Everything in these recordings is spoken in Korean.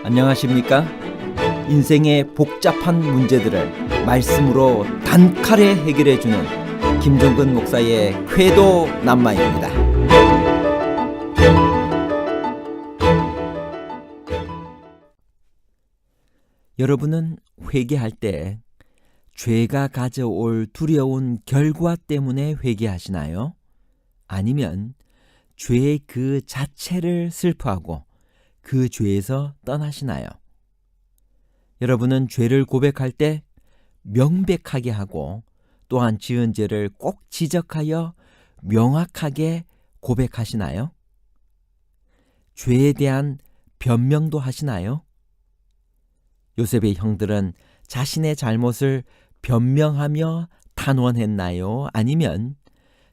안녕하십니까? 인생의 복잡한 문제들을 말씀으로 단칼에 해결해주는 김종근 목사의 쾌도 남마입니다. 여러분은 회개할 때 죄가 가져올 두려운 결과 때문에 회개하시나요? 아니면 죄 그 자체를 슬퍼하고 그 죄에서 떠나시나요? 여러분은 죄를 고백할 때 명백하게 하고 또한 지은 죄를 꼭 지적하여 명확하게 고백하시나요? 죄에 대한 변명도 하시나요? 요셉의 형들은 자신의 잘못을 변명하며 탄원했나요? 아니면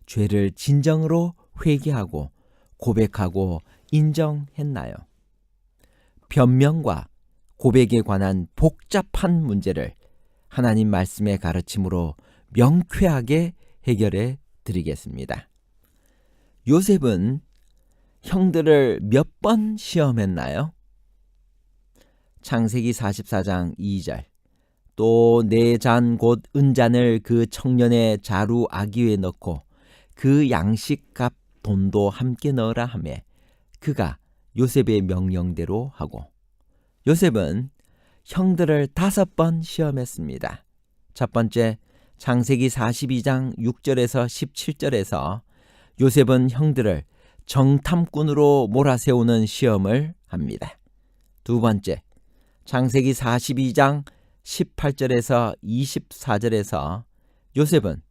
죄를 진정으로 회개하고 고백하고 인정했나요? 변명과 고백에 관한 복잡한 문제를 하나님 말씀의 가르침으로 명쾌하게 해결해 드리겠습니다. 요셉은 형들을 몇 번 시험했나요? 창세기 44장 2절 또 내 잔 곧 은잔을 그 청년의 자루 아기에 넣고 그 양식값 돈도 함께 넣으라 하매 그가 요셉의 명령대로 하고 요셉은 형들을 5번 시험했습니다. 첫 번째 창세기 42장 6절에서 17절에서 요셉은 형들을 정탐꾼으로 몰아세우는 시험을 합니다. 두 번째 창세기 42장 18절에서 24절에서 요셉은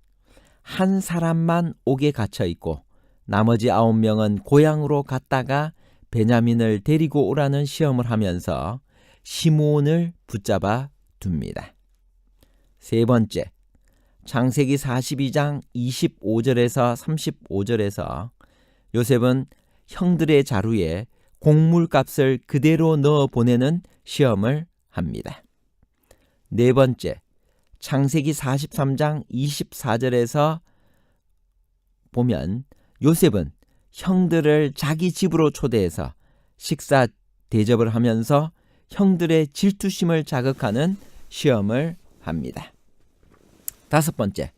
한 사람만 옥에 갇혀 있고 나머지 9명은 고향으로 갔다가 베냐민을 데리고 오라는 시험을 하면서 시므온을 붙잡아 둡니다. 세 번째, 창세기 42장 25절에서 35절에서 요셉은 형들의 자루에 곡물값을 그대로 넣어 보내는 시험을 합니다. 네 번째, 창세기 43장 24절에서 보면 요셉은 형들을 자기 집으로 초대해서 식사 대접을 하면서 형들의 질투심을 자극하는 시험을 합니다. 다섯 번째,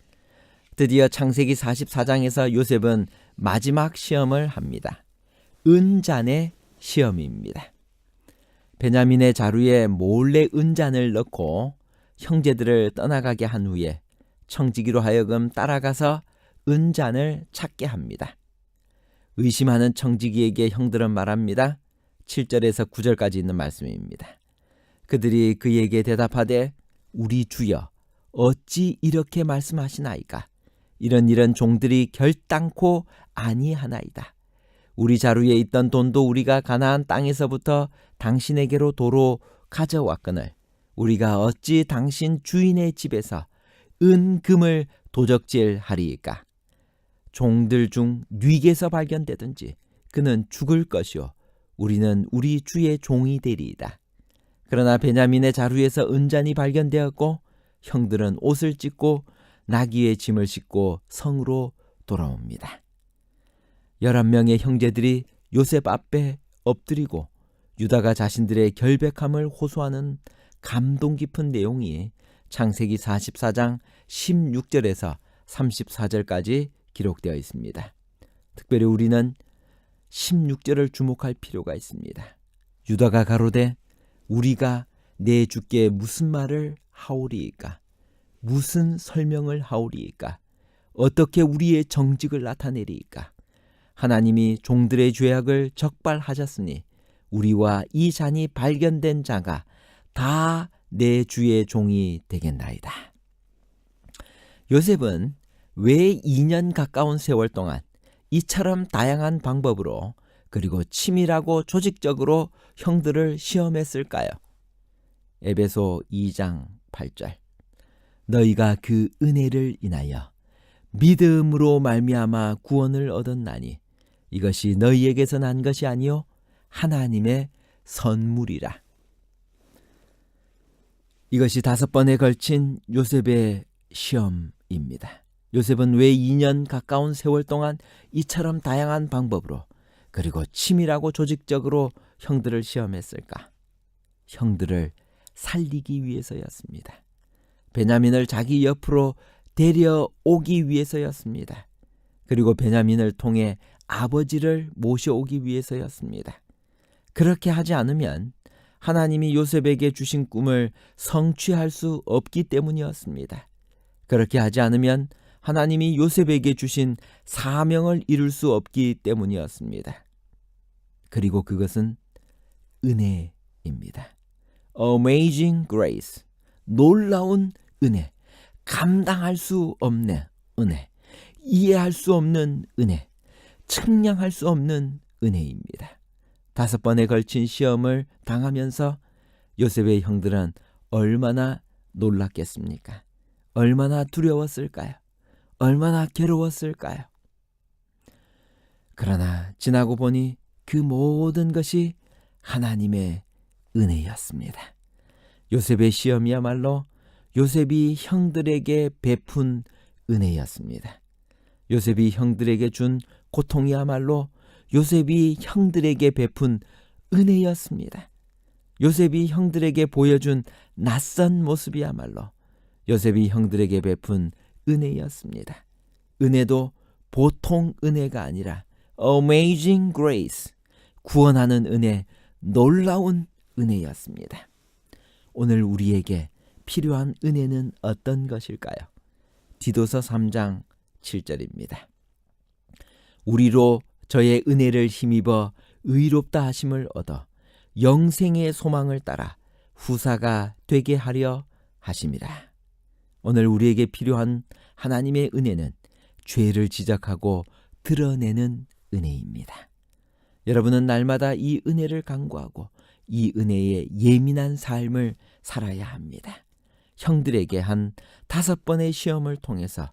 드디어 창세기 44장에서 요셉은 마지막 시험을 합니다. 은잔의 시험입니다. 베냐민의 자루에 몰래 은잔을 넣고 형제들을 떠나가게 한 후에 청지기로 하여금 따라가서 은잔을 찾게 합니다. 의심하는 청지기에게 형들은 말합니다. 7절에서 9절까지 있는 말씀입니다. 그들이 그에게 대답하되 우리 주여 어찌 이렇게 말씀하시나이까? 이런 종들이 결단코 아니하나이다. 우리 자루에 있던 돈도 우리가 가나안 땅에서부터 당신에게로 도로 가져왔거늘 우리가 어찌 당신 주인의 집에서 은금을 도적질하리이까? 종들 중 뉘게서 발견되든지 그는 죽을 것이요 우리는 우리 주의 종이 되리이다. 그러나 베냐민의 자루에서 은잔이 발견되었고 형들은 옷을 찢고 나귀의 짐을 싣고 성으로 돌아옵니다. 11명의 형제들이 요셉 앞에 엎드리고 유다가 자신들의 결백함을 호소하는 감동 깊은 내용이 창세기 44장 16절에서 34절까지 기록되어 있습니다. 특별히 우리는 16절을 주목할 필요가 있습니다. 유다가 가로되 우리가 내 주께 무슨 말을 하오리이까? 무슨 설명을 하오리이까? 어떻게 우리의 정직을 나타내리이까? 하나님이 종들의 죄악을 적발하셨으니 우리와 이 잔이 발견된 자가 다 내 주의 종이 되겠나이다. 요셉은 왜 2년 가까운 세월 동안 이처럼 다양한 방법으로 그리고 치밀하고 조직적으로 형들을 시험했을까요? 에베소 2장 8절 너희가 그 은혜를 인하여 믿음으로 말미암아 구원을 얻었나니 이것이 너희에게서 난 것이 아니요 하나님의 선물이라. 이것이 5번에 걸친 요셉의 시험입니다. 요셉은 왜 2년 가까운 세월 동안 이처럼 다양한 방법으로 그리고 치밀하고 조직적으로 형들을 시험했을까? 형들을 살리기 위해서였습니다. 베냐민을 자기 옆으로 데려오기 위해서였습니다. 그리고 베냐민을 통해 아버지를 모셔오기 위해서였습니다. 그렇게 하지 않으면 하나님이 요셉에게 주신 꿈을 성취할 수 없기 때문이었습니다. 그렇게 하지 않으면 하나님이 요셉에게 주신 사명을 이룰 수 없기 때문이었습니다. 그리고 그것은 은혜입니다. Amazing grace, 놀라운 은혜, 감당할 수 없는 은혜, 이해할 수 없는 은혜, 측량할 수 없는 은혜입니다. 5번에 걸친 시험을 당하면서 요셉의 형들은 얼마나 놀랐겠습니까? 얼마나 두려웠을까요? 얼마나 괴로웠을까요? 그러나 지나고 보니 그 모든 것이 하나님의 은혜였습니다. 요셉의 시험이야말로 요셉이 형들에게 베푼 은혜였습니다. 요셉이 형들에게 준 고통이야말로 요셉이 형들에게 베푼 은혜였습니다. 요셉이 형들에게 보여준 낯선 모습이야말로 요셉이 형들에게 베푼 은혜였습니다. 은혜도 보통 은혜가 아니라 Amazing grace, 구원하는 은혜, 놀라운 은혜였습니다. 오늘 우리에게 필요한 은혜는 어떤 것일까요? 디도서 3장 7절입니다. 우리로 저의 은혜를 힘입어 의롭다 하심을 얻어 영생의 소망을 따라 후사가 되게 하려 하심이라. 오늘 우리에게 필요한 하나님의 은혜는 죄를 지적하고 드러내는 은혜입니다. 여러분은 날마다 이 은혜를 간구하고 이 은혜에 예민한 삶을 살아야 합니다. 형들에게 한 5번의 시험을 통해서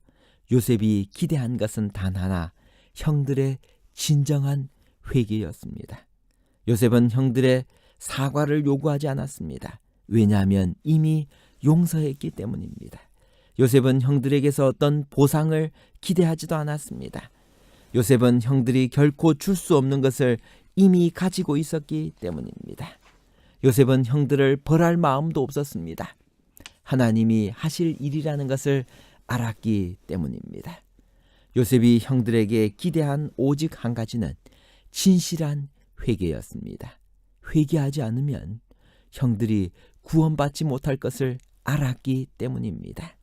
요셉이 기대한 것은 단 하나, 형들의 진정한 회개였습니다. 요셉은 형들의 사과를 요구하지 않았습니다. 왜냐하면 이미 용서했기 때문입니다. 요셉은 형들에게서 어떤 보상을 기대하지도 않았습니다. 요셉은 형들이 결코 줄 수 없는 것을 이미 가지고 있었기 때문입니다. 요셉은 형들을 벌할 마음도 없었습니다. 하나님이 하실 일이라는 것을 알았기 때문입니다. 요셉이 형들에게 기대한 오직 한 가지는 진실한 회개였습니다. 회개하지 않으면 형들이 구원받지 못할 것을 알았기 때문입니다.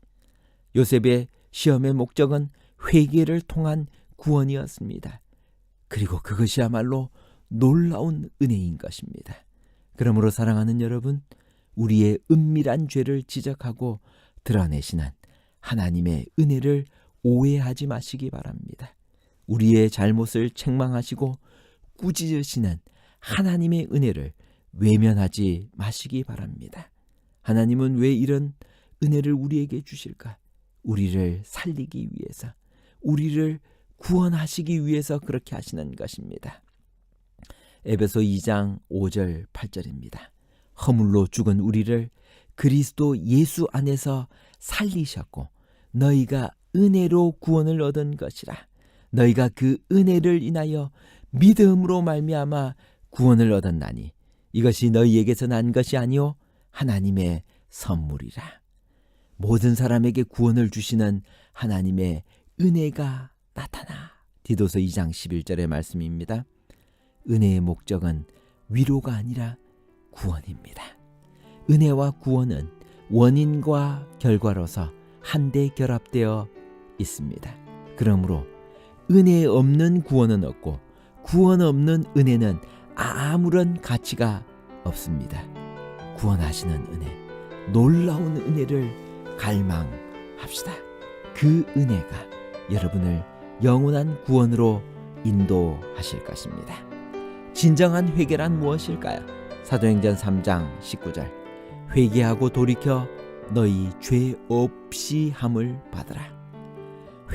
요셉의 시험의 목적은 회개를 통한 구원이었습니다. 그리고 그것이야말로 놀라운 은혜인 것입니다. 그러므로 사랑하는 여러분, 우리의 은밀한 죄를 지적하고 드러내시는 하나님의 은혜를 오해하지 마시기 바랍니다. 우리의 잘못을 책망하시고 꾸짖으시는 하나님의 은혜를 외면하지 마시기 바랍니다. 하나님은 왜 이런 은혜를 우리에게 주실까? 우리를 살리기 위해서, 우리를 구원하시기 위해서 그렇게 하시는 것입니다. 에베소 2장 5절 8절입니다. 허물로 죽은 우리를 그리스도 예수 안에서 살리셨고 너희가 은혜로 구원을 얻은 것이라. 너희가 그 은혜를 인하여 믿음으로 말미암아 구원을 얻었나니 이것이 너희에게서 난 것이 아니요 하나님의 선물이라. 모든 사람에게 구원을 주시는 하나님의 은혜가 나타나. 디도서 2장 11절의 말씀입니다. 은혜의 목적은 위로가 아니라 구원입니다. 은혜와 구원은 원인과 결과로서 한데 결합되어 있습니다. 그러므로 은혜 없는 구원은 없고 구원 없는 은혜는 아무런 가치가 없습니다. 구원하시는 은혜, 놀라운 은혜를 갈망합시다. 그 은혜가 여러분을 영원한 구원으로 인도하실 것입니다. 진정한 회개란 무엇일까요? 사도행전 3장 19절. 회개하고 돌이켜 너희 죄 없이 함을 받으라.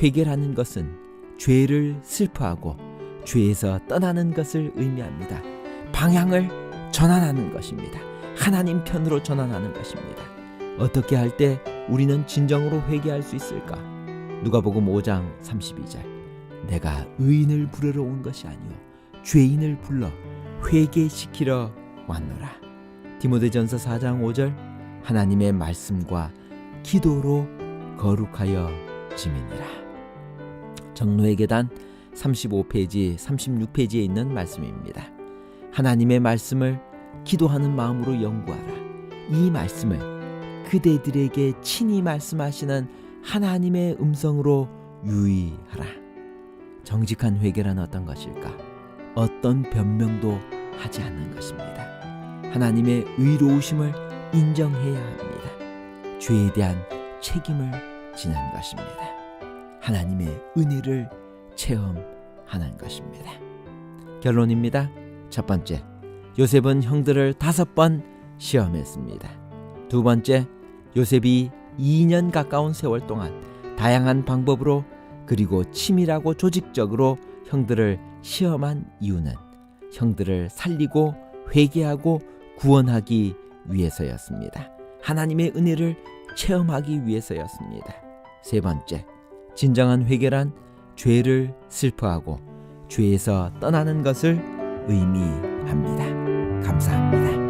회개라는 것은 죄를 슬퍼하고 죄에서 떠나는 것을 의미합니다. 방향을 전환하는 것입니다. 하나님 편으로 전환하는 것입니다. 어떻게 할 때 우리는 진정으로 회개할 수 있을까? 누가복음 5장 32절. 내가 의인을 부르러 온 것이 아니요 죄인을 불러 회개시키러 왔노라. 디모데전서 4장 5절 하나님의 말씀과 기도로 거룩하여 지미니라. 정로의 계단 35페이지, 36페이지에 있는 말씀입니다. 하나님의 말씀을 기도하는 마음으로 연구하라. 이 말씀을 그대들에게 친히 말씀하시는 하나님의 음성으로 유의하라. 정직한 회개란 어떤 것일까? 어떤 변명도 하지 않는 것입니다. 하나님의 의로우심을 인정해야 합니다. 죄에 대한 책임을 지는 것입니다. 하나님의 은혜를 체험하는 것입니다. 결론입니다. 첫 번째, 요셉은 형들을 5번 시험했습니다. 두 번째, 요셉이 2년 가까운 세월 동안 다양한 방법으로 그리고 치밀하고 조직적으로 형들을 시험한 이유는 형들을 살리고 회개하고 구원하기 위해서였습니다. 하나님의 은혜를 체험하기 위해서였습니다. 세 번째, 진정한 회개란 죄를 슬퍼하고 죄에서 떠나는 것을 의미합니다. 감사합니다.